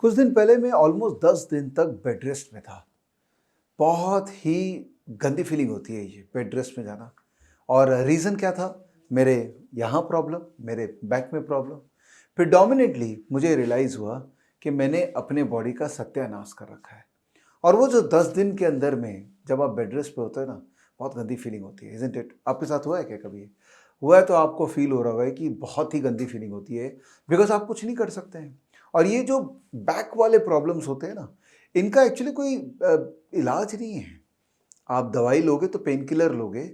कुछ दिन पहले मैं ऑलमोस्ट 10 दिन तक बेड रेस्ट में था। बहुत ही गंदी फीलिंग होती है ये बेड रेस्ट में जाना। और रीज़न क्या था? मेरे यहाँ प्रॉब्लम, मेरे बैक में प्रॉब्लम। प्रिडोमिनेटली मुझे रियलाइज़ हुआ कि मैंने अपने बॉडी का सत्यानाश कर रखा है। और वो जो 10 दिन के अंदर में जब आप बेड रेस्ट पे होते हैं ना, बहुत गंदी फीलिंग होती है, इज़न्ट इट? आपके साथ हुआ है क्या कभी? हुआ है तो आपको फील हो रहा होगा कि बहुत ही गंदी फीलिंग होती है, बिकॉज़ आप कुछ नहीं कर सकते हैं। और ये जो बैक वाले प्रॉब्लम्स होते हैं ना, इनका एक्चुअली कोई इलाज नहीं है। आप दवाई लोगे तो पेन किलर लोगे,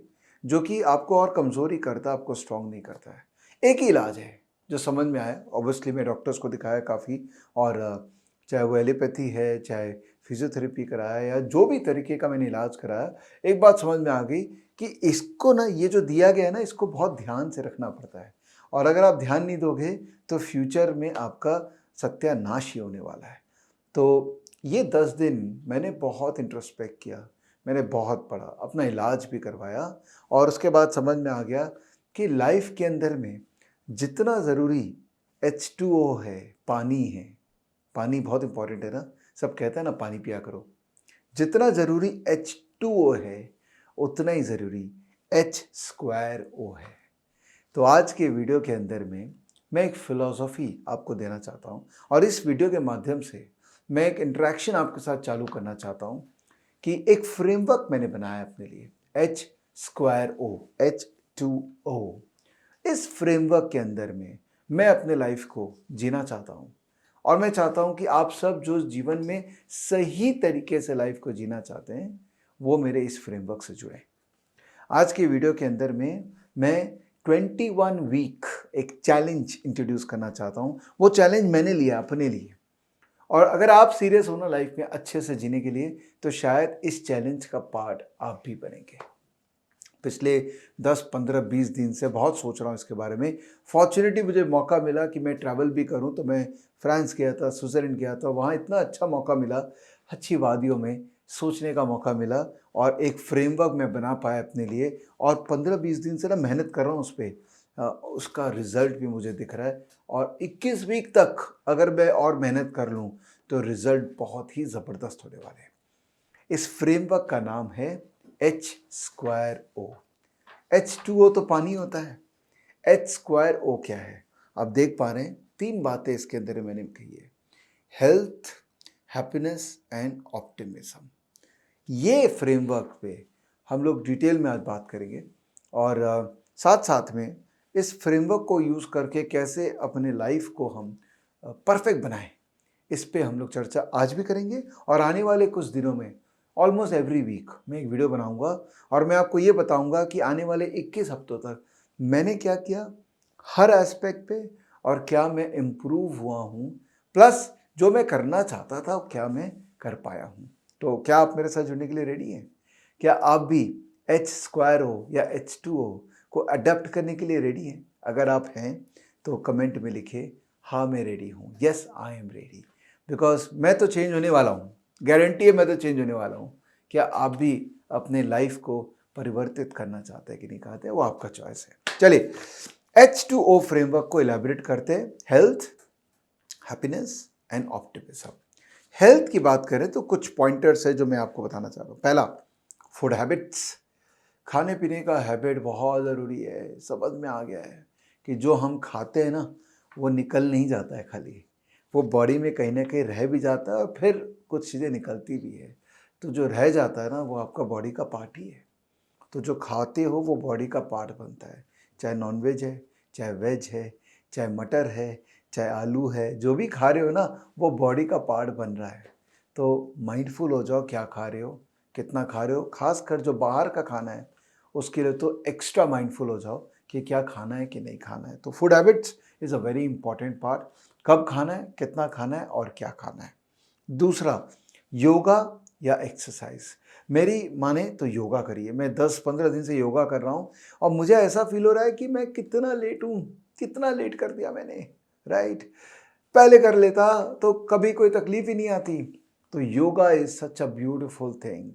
जो कि आपको और कमज़ोर ही करता है, आपको स्ट्रॉन्ग नहीं करता है। एक ही इलाज है जो समझ में आया, ऑब्वियसली मैं डॉक्टर्स को दिखाया काफ़ी। और चाहे वो एलोपैथी है, चाहे फिजियोथेरेपी कराया या जो भी तरीके का मैंने इलाज कराया, एक बात समझ में आ गई कि इसको ना, ये जो दिया गया है ना, इसको बहुत ध्यान से रखना पड़ता है। और अगर आप ध्यान नहीं दोगे तो फ्यूचर में आपका सत्यानाश ही होने वाला है। तो ये 10 दिन मैंने बहुत इंट्रोस्पेक्ट किया, मैंने बहुत पढ़ा, अपना इलाज भी करवाया। और उसके बाद समझ में आ गया कि लाइफ के अंदर में जितना ज़रूरी H2O है, पानी है, पानी बहुत इंपॉर्टेंट है ना, सब कहते हैं ना पानी पिया करो। जितना ज़रूरी H2O है, उतना ही ज़रूरी H2O है। तो आज के वीडियो के अंदर में मैं एक फ़िलॉसफ़ी आपको देना चाहता हूँ, और इस वीडियो के माध्यम से मैं एक इंटरेक्शन आपके साथ चालू करना चाहता हूँ कि एक फ्रेमवर्क मैंने बनाया अपने लिए, H2O, H2O। इस फ्रेमवर्क के अंदर में मैं अपने लाइफ को जीना चाहता हूँ, और मैं चाहता हूँ कि आप सब जो जीवन में सही तरीके से लाइफ को जीना चाहते हैं, वो मेरे इस फ्रेमवर्क से जुड़ें। आज के वीडियो के अंदर में मैं 21 वीक एक चैलेंज इंट्रोड्यूस करना चाहता हूँ। वो चैलेंज मैंने लिया अपने लिए, और अगर आप सीरियस हो ना लाइफ में अच्छे से जीने के लिए, तो शायद इस चैलेंज का पार्ट आप भी बनेंगे। पिछले 10, 15, 20 दिन से बहुत सोच रहा हूँ इसके बारे में। फॉर्चुनेटली मुझे मौका मिला कि मैं ट्रैवल भी करूँ, तो मैं फ्रांस गया था, स्विट्ज़रलैंड गया था। वहाँ इतना अच्छा मौका मिला, अच्छी वादियों में सोचने का मौका मिला, और एक फ्रेमवर्क मैं बना पाया अपने लिए। और 15-20 दिन से ना मेहनत कर रहा हूँ उस पे। उसका रिज़ल्ट भी मुझे दिख रहा है, और 21 वीक तक अगर मैं और मेहनत कर लूँ तो रिज़ल्ट बहुत ही ज़बरदस्त होने वाले हैं। इस फ्रेमवर्क का नाम है H2O। H2O तो पानी होता है, H2O क्या है? आप देख पा रहे हैं, 3 बातें इसके अंदर मैंने कही है: हेल्थ, हैप्पीनेस एंड ऑप्टिमिज्म। ये फ्रेमवर्क पे हम लोग डिटेल में आज बात करेंगे, और साथ साथ में इस फ्रेमवर्क को यूज़ करके कैसे अपने लाइफ को हम परफेक्ट बनाएं, इस पे हम लोग चर्चा आज भी करेंगे। और आने वाले कुछ दिनों में ऑलमोस्ट एवरी वीक मैं एक वीडियो बनाऊंगा, और मैं आपको ये बताऊंगा कि आने वाले 21 हफ्तों तक मैंने क्या किया हर एस्पेक्ट पे, और क्या मैं इम्प्रूव हुआ हूँ, प्लस जो मैं करना चाहता था क्या मैं कर पाया हूँ। तो क्या आप मेरे साथ जुड़ने के लिए रेडी हैं? क्या आप भी H2O या H2O को अडेप्ट करने के लिए रेडी हैं? अगर आप हैं तो कमेंट में लिखिए, हाँ मैं रेडी हूँ, yes I am ready. Because मैं तो चेंज होने वाला हूँ, गारंटी है मैं तो चेंज होने वाला हूँ। क्या आप भी अपने लाइफ को परिवर्तित करना चाहते हैं कि नहीं चाहते, वो आपका चॉइस है। चलिए H2O फ्रेमवर्क को इलेबोरेट करते हैं। Health, happiness and optimism. Health की बात करें तो कुछ पॉइंटर्स है जो मैं आपको बताना चाह रहा हूँ। पहला, फूड हैबिट्स। खाने पीने का हैबिट बहुत ज़रूरी है। समझ में आ गया है कि जो हम खाते हैं ना, वो निकल नहीं जाता है खाली, वो बॉडी में कहीं ना कहीं रह भी जाता है, और फिर कुछ चीज़ें निकलती भी है। तो जो रह जाता है ना, वो आपका बॉडी का पार्ट ही है। तो जो खाते हो वो बॉडी का पार्ट बनता है, चाहे नॉनवेज है, चाहे वेज है, चाहे मटर है, चाहे आलू है, जो भी खा रहे हो ना, वो बॉडी का पार्ट बन रहा है। तो माइंडफुल हो जाओ क्या खा रहे हो, कितना खा रहे हो। खासकर जो बाहर का खाना है उसके लिए तो एक्स्ट्रा माइंडफुल हो जाओ कि क्या खाना है कि नहीं खाना है। तो food habits is a very important part. कब खाना है, कितना खाना है, और क्या खाना है। दूसरा, योगा या एक्सरसाइज। मेरी माने तो योगा करिए। मैं 10-15 दिन से योगा कर रहा हूँ, और मुझे ऐसा फील हो रहा है कि मैं कितना लेट हूँ, कितना लेट कर दिया मैंने, राइट। पहले कर लेता तो कभी कोई तकलीफ ही नहीं आती। तो yoga is such a beautiful thing.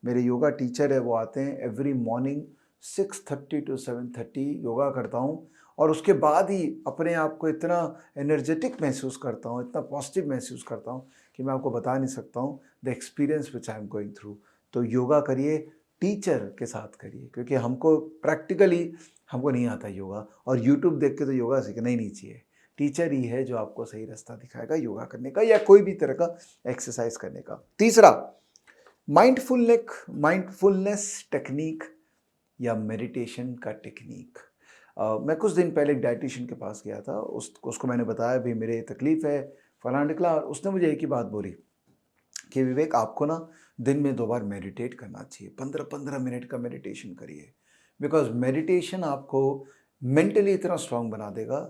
मेरे योगा टीचर है, वो आते हैं एवरी मॉर्निंग 6:30 to 7:30 योगा करता हूँ, और उसके बाद ही अपने आप को इतना एनर्जेटिक महसूस करता हूँ, इतना पॉजिटिव महसूस करता हूँ कि मैं आपको बता नहीं सकता हूँ the experience which I am going through. तो योगा करिए, टीचर के साथ करिए, क्योंकि हमको प्रैक्टिकली हमको नहीं आता योगा, और यूट्यूब देख के तो योगा सीखना ही नहीं चाहिए। टीचर ही है जो आपको सही रास्ता दिखाएगा योगा करने का या कोई भी तरह का एक्सरसाइज करने का। तीसरा, माइंडफुलनेस टेक्निक या मेडिटेशन का टेक्निक। मैं कुछ दिन पहले एक डाइटिशियन के पास गया था, उसको मैंने बताया भी मेरे तकलीफ़ है, फलाना निकला, और उसने मुझे एक ही बात बोली कि विवेक आपको ना दिन में 2 बार मेडिटेट करना चाहिए, 15-15 मिनट का मेडिटेशन करिए, बिकॉज मेडिटेशन आपको मेंटली इतना स्ट्रांग बना देगा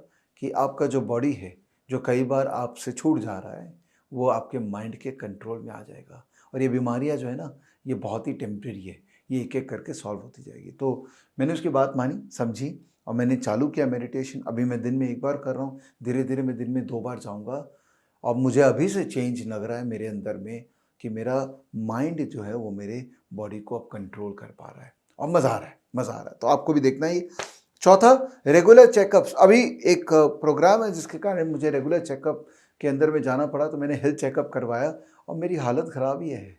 कि आपका जो बॉडी है, जो कई बार आपसे छूट जा रहा है, वो आपके माइंड के कंट्रोल में आ जाएगा। और ये बीमारियां जो है ना, ये बहुत ही टेम्प्रेरी है, ये एक एक करके सॉल्व होती जाएगी। तो मैंने उसकी बात मानी, समझी, और मैंने चालू किया मेडिटेशन। अभी मैं दिन में 1 बार कर रहा हूँ, धीरे धीरे मैं दिन में 2 बार जाऊँगा, और मुझे अभी से चेंज लग रहा है मेरे अंदर में कि मेरा माइंड जो है वो मेरे बॉडी को अब कंट्रोल कर पा रहा है, और मज़ा आ रहा है, मज़ा आ रहा है। तो आपको भी देखना ही। चौथा, रेगुलर चेकअप्स। अभी एक प्रोग्राम है जिसके कारण मुझे रेगुलर चेकअप के अंदर में जाना पड़ा, तो मैंने हेल्थ चेकअप करवाया और मेरी हालत ख़राब ही है।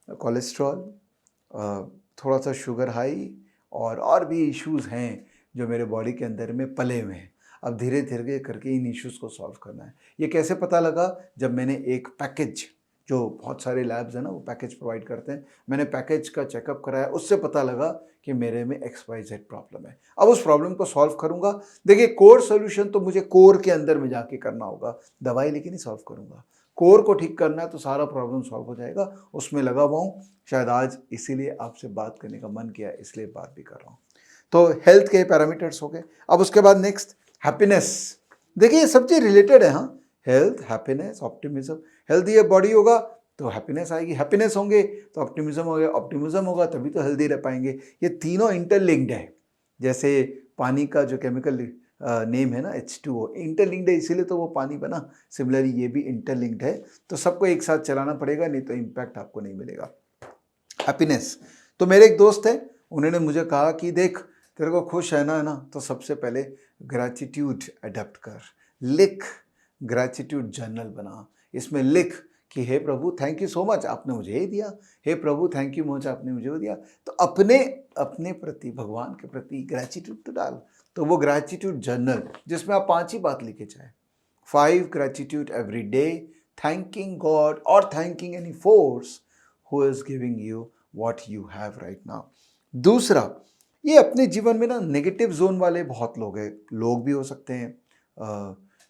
कोलेस्ट्रॉल, थोड़ा सा शुगर हाई, और भी इश्यूज़ हैं जो मेरे बॉडी के अंदर में पले हुए हैं। अब धीरे धीरे करके इन इश्यूज़ को सॉल्व करना है। ये कैसे पता लगा? जब मैंने एक पैकेज, जो बहुत सारे लैब्स हैं ना वो पैकेज प्रोवाइड करते हैं, मैंने पैकेज का चेकअप कराया, उससे पता लगा कि मेरे में XYZ प्रॉब्लम है। अब उस प्रॉब्लम को सॉल्व करूंगा। देखिए, कोर सोल्यूशन तो मुझे कोर के अंदर में जाके करना होगा, दवाई लेके नहीं सॉल्व करूंगा। कोर को ठीक करना है तो सारा प्रॉब्लम सॉल्व हो जाएगा, उसमें लगा हुआ हूँ। शायद आज इसीलिए आपसे बात करने का मन किया, इसलिए बात भी कर रहा हूँ। तो हेल्थ के पैरामीटर्स हो गए। अब उसके बाद नेक्स्ट, हैप्पीनेस। देखिए, ये सब चीज रिलेटेड है। हाँ, health, happiness, optimism. Healthy body होगा तो हैप्पीनेस आएगी, हैप्पीनेस होंगे तो ऑप्टिमिज्म होगा, ऑप्टिमिज्म होगा तभी तो हेल्दी रह पाएंगे। ये तीनों इंटरलिंक्ड है। जैसे पानी का जो केमिकल नेम है ना H2O, इंटरलिंक्ड है, इसीलिए तो वो पानी बना। सिमिलरली ये भी इंटरलिंक्ड है, तो सबको एक साथ चलाना पड़ेगा, नहीं तो इम्पैक्ट आपको नहीं मिलेगा। हैप्पीनेस, तो मेरे एक दोस्त है, उन्होंने मुझे कहा कि देख, तेरे को खुश रहना है ना, तो सबसे पहले ग्रैटिट्यूड अडॉप्ट कर, लिख, ग्रैटिट्यूड जर्नल बना। इसमें लिख कि हे प्रभु थैंक यू सो मच, आपने मुझे ये दिया, हे प्रभु थैंक यू मच, आपने मुझे वो दिया। तो अपने प्रति, भगवान के प्रति ग्रैटिट्यूड तो डाल। तो वो ग्रैटिट्यूड जर्नल, जिसमें आप 5 ही बात लिखे चाहे, 5 gratitude every day, thanking God और thanking any force who is giving you what you have right now. दूसरा, ये अपने जीवन में ना नेगेटिव जोन वाले बहुत लोग हैं। लोग भी हो सकते हैं,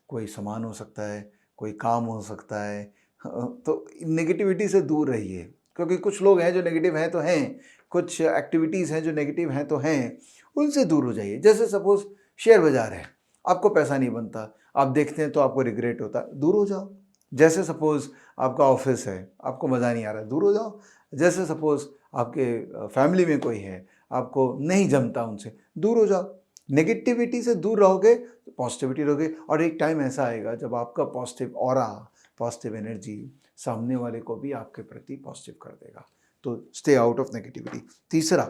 कोई सामान हो सकता है, कोई काम हो सकता है। तो नेगेटिविटी से दूर रहिए, क्योंकि कुछ लोग हैं जो नेगेटिव हैं तो हैं, कुछ एक्टिविटीज़ हैं जो नेगेटिव हैं तो हैं, उनसे दूर हो जाइए। जैसे सपोज शेयर बाजार है, आपको पैसा नहीं बनता, आप देखते हैं तो आपको रिग्रेट होता है, दूर हो जाओ। जैसे सपोज आपका ऑफिस है, आपको मज़ा नहीं आ रहा है, दूर हो जाओ। जैसे सपोज आपके फैमिली में कोई है, आपको नहीं जमता उनसे, दूर हो जाओ। नेगेटिविटी से दूर रहोगे तो पॉजिटिविटी रहोगे, और एक टाइम ऐसा आएगा जब आपका पॉजिटिव ऑरा, पॉजिटिव एनर्जी सामने वाले को भी आपके प्रति पॉजिटिव कर देगा। तो स्टे आउट ऑफ नेगेटिविटी। तीसरा,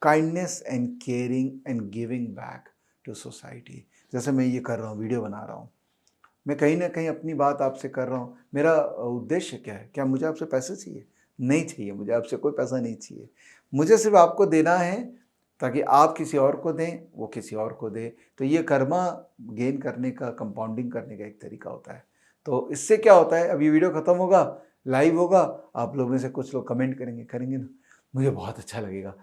kindness and caring and giving back to society. जैसे मैं ये कर रहा हूँ, वीडियो बना रहा हूँ, मैं कहीं ना कहीं अपनी बात आपसे कर रहा हूँ। मेरा उद्देश्य क्या है? क्या मुझे आपसे पैसे चाहिए? नहीं चाहिए, मुझे आपसे कोई पैसा नहीं चाहिए। मुझे सिर्फ आपको देना है ताकि आप किसी और को दें, वो किसी और को दे। तो ये कर्मा गेन करने का, कंपाउंडिंग करने का एक तरीका होता है। तो इससे क्या होता है, अभी वीडियो खत्म होगा, लाइव होगा, आप लोगों में से कुछ लोग कमेंट करेंगे ना, मुझे बहुत अच्छा लगेगा,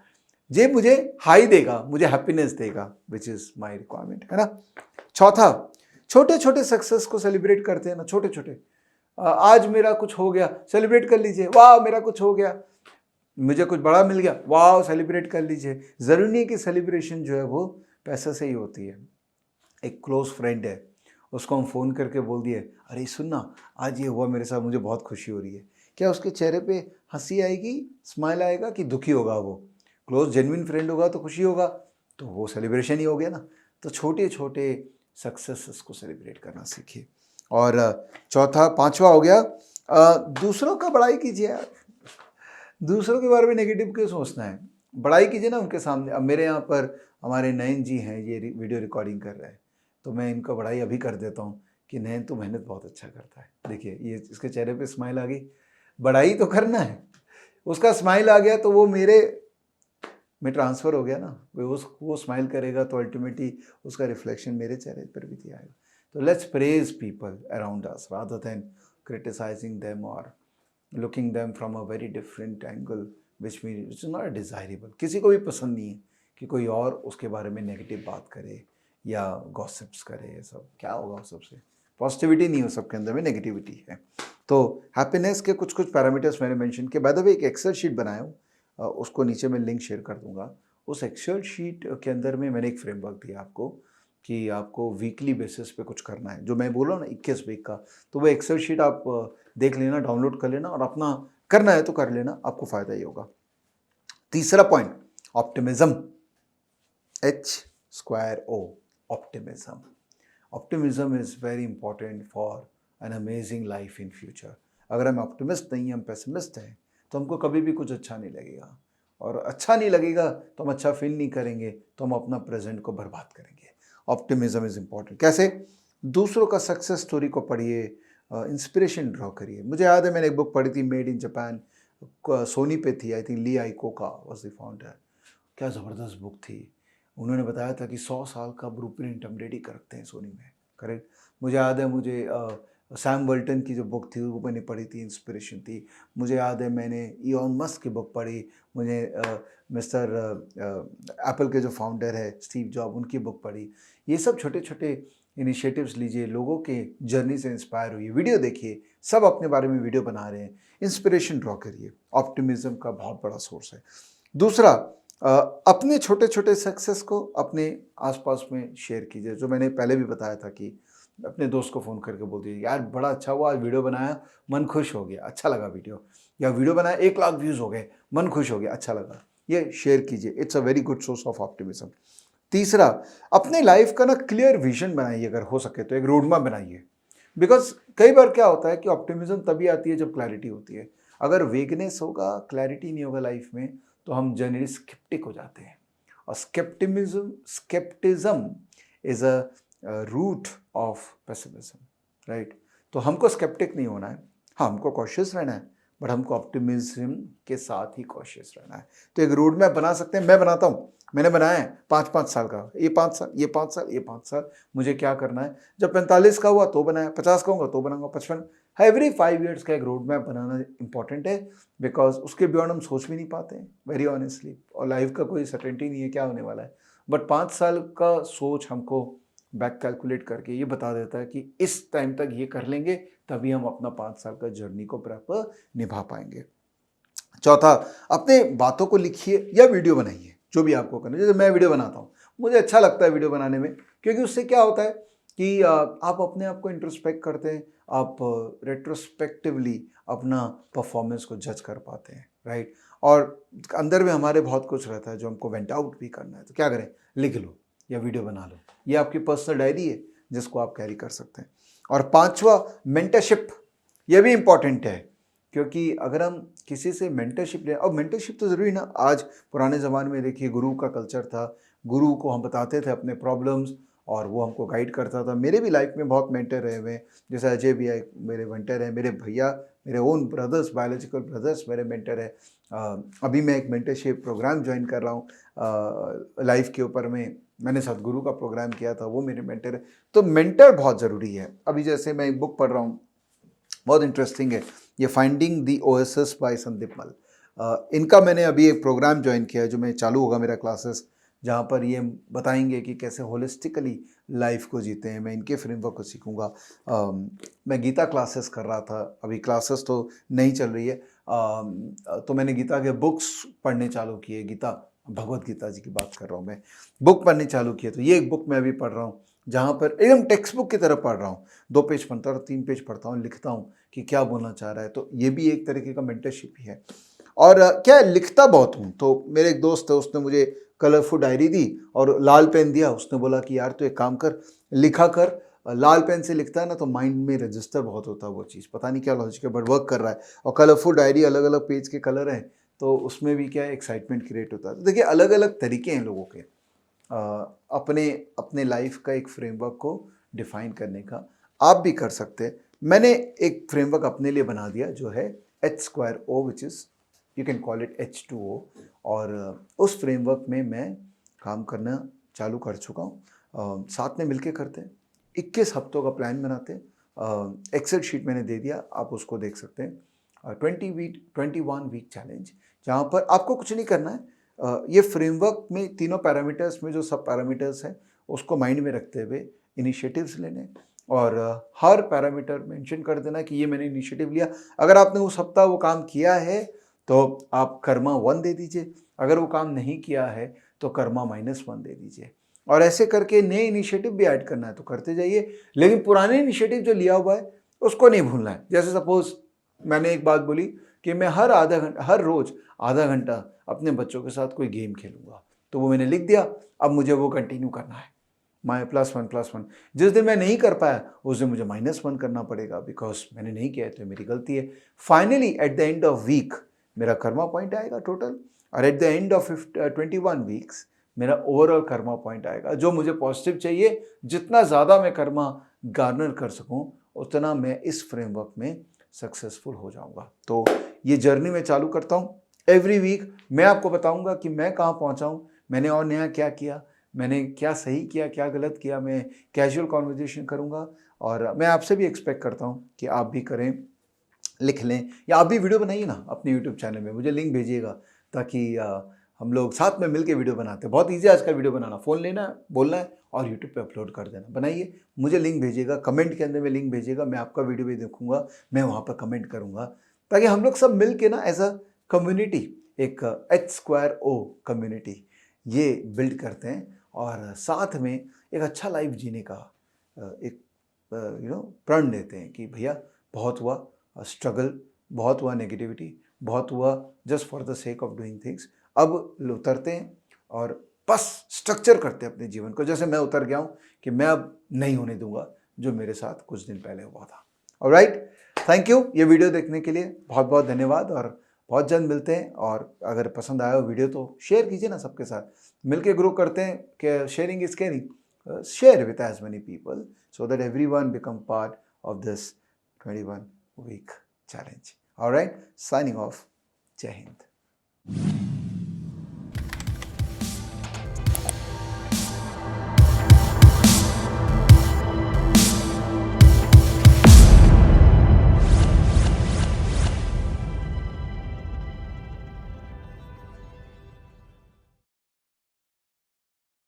ये मुझे हाई देगा, मुझे हैप्पीनेस देगा, विच इज़ माई रिक्वायरमेंट, है ना। चौथा, छोटे छोटे सक्सेस को सेलिब्रेट करते हैं ना, छोटे छोटे। आज मेरा कुछ हो गया, सेलिब्रेट कर लीजिए, वाह मेरा कुछ हो गया। मुझे कुछ बड़ा मिल गया, वाह सेलिब्रेट कर लीजिए। ज़रूरी नहीं कि सेलिब्रेशन जो है वो पैसे से ही होती है। एक क्लोज फ्रेंड है, उसको हम फ़ोन करके बोल दिए, अरे सुनना, आज ये हुआ मेरे साथ, मुझे बहुत खुशी हो रही है। क्या उसके चेहरे पे हंसी आएगी, स्माइल आएगा, कि दुखी होगा? वो क्लोज जेन्युइन फ्रेंड होगा तो खुशी होगा, तो वो सेलिब्रेशन ही हो गया ना। तो छोटे छोटे सक्सेसेस को सेलिब्रेट करना सीखिए। और चौथा, पांचवा हो गया, दूसरों का बड़ाई कीजिए यार। दूसरों के बारे में नेगेटिव क्यों सोचना है? बड़ाई कीजिए ना उनके सामने। अब मेरे यहाँ पर हमारे नयन जी हैं, ये वीडियो रिकॉर्डिंग कर रहे हैं, तो मैं इनका बड़ाई अभी कर देता हूँ कि नयन तो मेहनत बहुत अच्छा करता है। देखिए ये इसके चेहरे पे स्माइल आ गई, बड़ाई तो करना है, उसका स्माइल आ गया तो वो मेरे में ट्रांसफ़र हो गया ना, वो स्माइल करेगा तो अल्टीमेटली उसका रिफ्लेक्शन मेरे चेहरे पर भी आएगा। तो let's praise people around us rather than criticising them और looking them from a very different angle which is not desirable. किसी को भी पसंद नहीं है कि कोई और उसके बारे में नेगेटिव बात करे या गॉसिप्स करे। ये सब क्या होगा उस सबसे, पॉजिटिविटी नहीं हो, सबके अंदर में नेगेटिविटी है। तो हैप्पीनेस के कुछ कुछ पैरामीटर्स मैंने मेंशन किए। बाय द वे एक एक्सेल शीट बनाया हूँ, उसको नीचे मैं लिंक शेयर कर दूंगा। उस एक्सेल शीट के अंदर में मैंने एक फ्रेमवर्क दिया आपको कि आपको वीकली बेसिस पे कुछ करना है, जो मैं बोला ना 21 वीक का, तो वो एक्सेल शीट आप देख लेना, डाउनलोड कर लेना और अपना करना है तो कर लेना, आपको फ़ायदा ही होगा। तीसरा point, optimism, H2O, optimism. Optimism is very important for an amazing life in future. अगर हम ऑप्टिमिस्ट नहीं हैं, हम पेसिमिस्ट हैं, तो हमको कभी भी कुछ अच्छा नहीं लगेगा, और अच्छा नहीं लगेगा तो हम अच्छा फील नहीं करेंगे, तो हम अपना प्रेजेंट को बर्बाद करेंगे। Optimism is important. कैसे? दूसरों का सक्सेस स्टोरी को पढ़िए, इंस्पिरेशन ड्रॉ करिए। मुझे याद है मैंने एक बुक पढ़ी थी, मेड इन जापान, सोनी पे थी, I think Lee Iacocca was the founder. क्या ज़बरदस्त बुक थी। उन्होंने बताया था कि 100 साल का ब्लूप्रिंट हम रेडी करते हैं सोनी में, करेक्ट। मुझे याद है, मुझे सैम वल्टन की जो बुक थी वो मैंने पढ़ी थी, इंस्पिरेशन थी। मुझे याद है मैंने इलॉन मस्क की बुक पढ़ी, मुझे मिस्टर एप्पल के जो फाउंडर है स्टीव जॉब, उनकी बुक पढ़ी। ये सब छोटे छोटे इनिशिएटिव्स लीजिए, लोगों के जर्नी से इंस्पायर हुई, वीडियो देखिए, सब अपने बारे में वीडियो बना रहे हैं, इंस्पिरेशन ड्रॉ करिए। ऑप्टिमिज्म का बहुत बड़ा सोर्स है। दूसरा, अपने छोटे छोटे सक्सेस को अपने आसपास में शेयर कीजिए। जो मैंने पहले भी बताया था कि अपने दोस्त को फ़ोन करके बोल दीजिए, यार बड़ा अच्छा हुआ, आज वीडियो बनाया, मन खुश हो गया, अच्छा लगा वीडियो, या वीडियो बनाया 1 लाख व्यूज़ हो गए, मन खुश हो गया, अच्छा लगा। ये शेयर कीजिए, it's a very good source of optimism. तीसरा, अपने लाइफ का ना क्लियर विजन बनाइए, अगर हो सके तो एक रोड मैप बनाइए। बिकॉज कई बार क्या होता है कि ऑप्टिमिज्म तभी आती है जब क्लैरिटी होती है। अगर वेगनेस होगा, क्लैरिटी नहीं होगा लाइफ में, तो हम जनरली स्केप्टिक हो जाते हैं। और scepticism is a root of pessimism, right. तो हमको स्केप्टिक नहीं होना है, हाँ हमको कॉशियस रहना है, बट हमको ऑप्टिमिज्म के साथ ही कॉशियस रहना है। तो एक रोड मैप बना सकते हैं, मैं बनाता हूँ, मैंने बनाया है 5-5 साल का, ये 5 साल, ये 5 साल, ये 5 साल, मुझे क्या करना है। जब 45 का हुआ तो बनाया, 50 का होगा तो बनाऊंगा, 55। एवरी 5 ईयर्स का एक रोड मैप बनाना इंपॉर्टेंट है, बिकॉज उसके बियॉन्ड हम सोच भी नहीं पाते हैं, वेरी ऑनेस्टली। और लाइफ का कोई सर्टेनिटी नहीं है क्या होने वाला है, बट 5 साल का सोच हमको बैक कैलकुलेट करके ये बता देता है कि इस टाइम तक ये कर लेंगे, तभी हम अपना 5 साल का जर्नी को प्रॉपर निभा पाएंगे। चौथा, अपने बातों को लिखिए या वीडियो बनाइए, जो भी आपको करना है। जैसे मैं वीडियो बनाता हूँ, मुझे अच्छा लगता है वीडियो बनाने में, क्योंकि उससे क्या होता है कि आप अपने आप को इंट्रोस्पेक्ट करते हैं, आप रेट्रोस्पेक्टिवली अपना परफॉर्मेंस को जज कर पाते हैं, राइट। और अंदर में हमारे बहुत कुछ रहता है जो हमको वेंट आउट भी करना है, तो क्या करें, लिख लो या वीडियो बना लो। ये आपकी पर्सनल डायरी है जिसको आप कैरी कर सकते हैं। और पांचवा, मेंटरशिप, ये भी इंपॉर्टेंट है, क्योंकि अगर हम किसी से मेंटरशिप ले, अब मेंटरशिप तो ज़रूरी ना, आज पुराने ज़माने में देखिए गुरु का कल्चर था, गुरु को हम बताते थे अपने प्रॉब्लम्स और वो हमको गाइड करता था। मेरे भी लाइफ में बहुत मेंटर रहे हुए हैं, जैसे अजय भैया एक मेरे मेंटर हैं, मेरे भैया, मेरे ओन ब्रदर्स, बायोलॉजिकल ब्रदर्स मेरे मेंटर है। अभी मैं एक मेंटरशिप प्रोग्राम ज्वाइन कर रहा हूँ लाइफ के ऊपर में, मैंने सदगुरु का प्रोग्राम किया था, वो मेरे मेंटर है। तो मेंटर बहुत ज़रूरी है। अभी जैसे मैं एक बुक पढ़ रहा हूँ, बहुत इंटरेस्टिंग है, ये फाइंडिंग दी ओएसएस बाय संदीप मल। इनका मैंने अभी एक प्रोग्राम ज्वाइन किया है, जो मैं चालू होगा मेरा क्लासेस, जहाँ पर ये बताएंगे कि कैसे होलिस्टिकली लाइफ को जीते हैं। मैं इनके फ्रेमवर्क को सीखूंगा। मैं गीता क्लासेस कर रहा था, अभी क्लासेस तो नहीं चल रही है, तो मैंने गीता के बुक्स पढ़ने चालू किए, गीता भगवत गीता जी की बात कर रहा हूँ मैं, बुक पढ़नी चालू किए। तो ये एक बुक मैं अभी पढ़ रहा हूँ, जहाँ पर एकदम टेक्स्ट बुक की तरह पढ़ रहा हूँ, 2 पेज पढ़ता हूँ, 3 पेज पढ़ता हूँ, लिखता हूँ कि क्या बोलना चाह रहा है। तो ये भी एक तरीके का मेंटरशिप ही है। और क्या है, लिखता बहुत हूँ। तो मेरे एक दोस्त है, उसने मुझे कलरफुल डायरी दी और लाल पेन दिया, उसने बोला कि यार तू एक काम कर, लिखा कर। लाल पेन से लिखता है ना तो माइंड में रजिस्टर बहुत होता है वो चीज़, पता नहीं क्या लॉजिक है बट वर्क कर रहा है। और कलरफुल डायरी, अलग अलग पेज के कलर हैं, तो उसमें भी क्या है, एक्साइटमेंट क्रिएट होता है। तो देखिए अलग अलग तरीके हैं लोगों के, अपने अपने लाइफ का एक फ्रेमवर्क को डिफाइन करने का। आप भी कर सकते हैं। मैंने एक फ्रेमवर्क अपने लिए बना दिया जो है H2O, which is you can call it H2O। और उस फ्रेमवर्क में मैं काम करना चालू कर चुका हूँ। साथ में मिलके करते हैं, 21 हफ्तों का प्लान बनाते हैं। एक्सेल शीट मैंने दे दिया, आप उसको देख सकते हैं। 21 वीक चैलेंज, जहाँ पर आपको कुछ नहीं करना है। ये फ्रेमवर्क में तीनों पैरामीटर्स में जो सब पैरामीटर्स हैं उसको माइंड में रखते हुए इनिशिएटिव्स लेने, और हर पैरामीटर मेंशन कर देना कि ये मैंने इनिशिएटिव लिया। अगर आपने उस हफ्ता वो काम किया है तो आप कर्मा 1 दे दीजिए, अगर वो काम नहीं किया है तो कर्मा -1 दे दीजिए। और ऐसे करके नए इनिशिएटिव भी ऐड करना है तो करते जाइए, लेकिन पुराने इनिशिएटिव जो लिया हुआ है उसको नहीं भूलना है। जैसे सपोज मैंने एक बात बोली कि मैं हर रोज आधा घंटा अपने बच्चों के साथ कोई गेम खेलूंगा, तो वो मैंने लिख दिया, अब मुझे वो कंटिन्यू करना है। +1 जिस दिन मैं नहीं कर पाया उस दिन मुझे -1 करना पड़ेगा, बिकॉज मैंने नहीं किया है तो मेरी गलती है। Finally at the end of week मेरा कर्मा पॉइंट आएगा टोटल, और at the end of 21 weeks मेरा ओवरऑल कर्मा पॉइंट आएगा जो मुझे पॉजिटिव चाहिए। जितना ज़्यादा मैं कर्मा गार्नर कर सकूं उतना मैं इस फ्रेमवर्क में सक्सेसफुल हो जाऊंगा। तो ये जर्नी मैं चालू करता हूँ। एवरी वीक मैं आपको बताऊंगा कि मैं कहाँ पहुँचा हूँ, मैंने और नया क्या किया, मैंने क्या सही किया, क्या गलत किया। मैं कैजुअल कॉन्वर्जेशन करूंगा, और मैं आपसे भी एक्सपेक्ट करता हूं कि आप भी करें, लिख लें, या आप भी वीडियो बनाइए ना अपने यूट्यूब चैनल में, मुझे लिंक भेजिएगा ताकि हम लोग साथ में मिलके वीडियो बनाते हैं। बहुत ईजी है आजकल वीडियो बनाना, फ़ोन लेना है, बोलना है और यूट्यूब पे अपलोड कर देना। बनाइए, मुझे लिंक भेजिएगा, कमेंट के अंदर में लिंक भेजिएगा, मैं आपका वीडियो भी देखूंगा, मैं वहाँ पर कमेंट करूँगा, ताकि हम लोग सब मिल के ना एज अ कम्युनिटी, एक H2O कम्युनिटी ये बिल्ड करते हैं, और साथ में एक अच्छा लाइफ जीने का एक प्रण देते हैं कि भैया बहुत हुआ स्ट्रगल, बहुत हुआ नेगेटिविटी, बहुत हुआ just for the sake of doing things. अब उतरते हैं और बस स्ट्रक्चर करते हैं अपने जीवन को, जैसे मैं उतर गया हूँ कि मैं अब नहीं होने दूंगा जो मेरे साथ कुछ दिन पहले हुआ था। ऑलराइट, थैंक यू ये वीडियो देखने के लिए, बहुत बहुत धन्यवाद, और बहुत जल्द मिलते हैं। और अगर पसंद आया हो वीडियो तो शेयर कीजिए ना सबके साथ, मिलके ग्रो करते हैं कि sharing is caring. Share with as many people so that everyone become part of this 21 week challenge. All right, signing off. Jai Hind.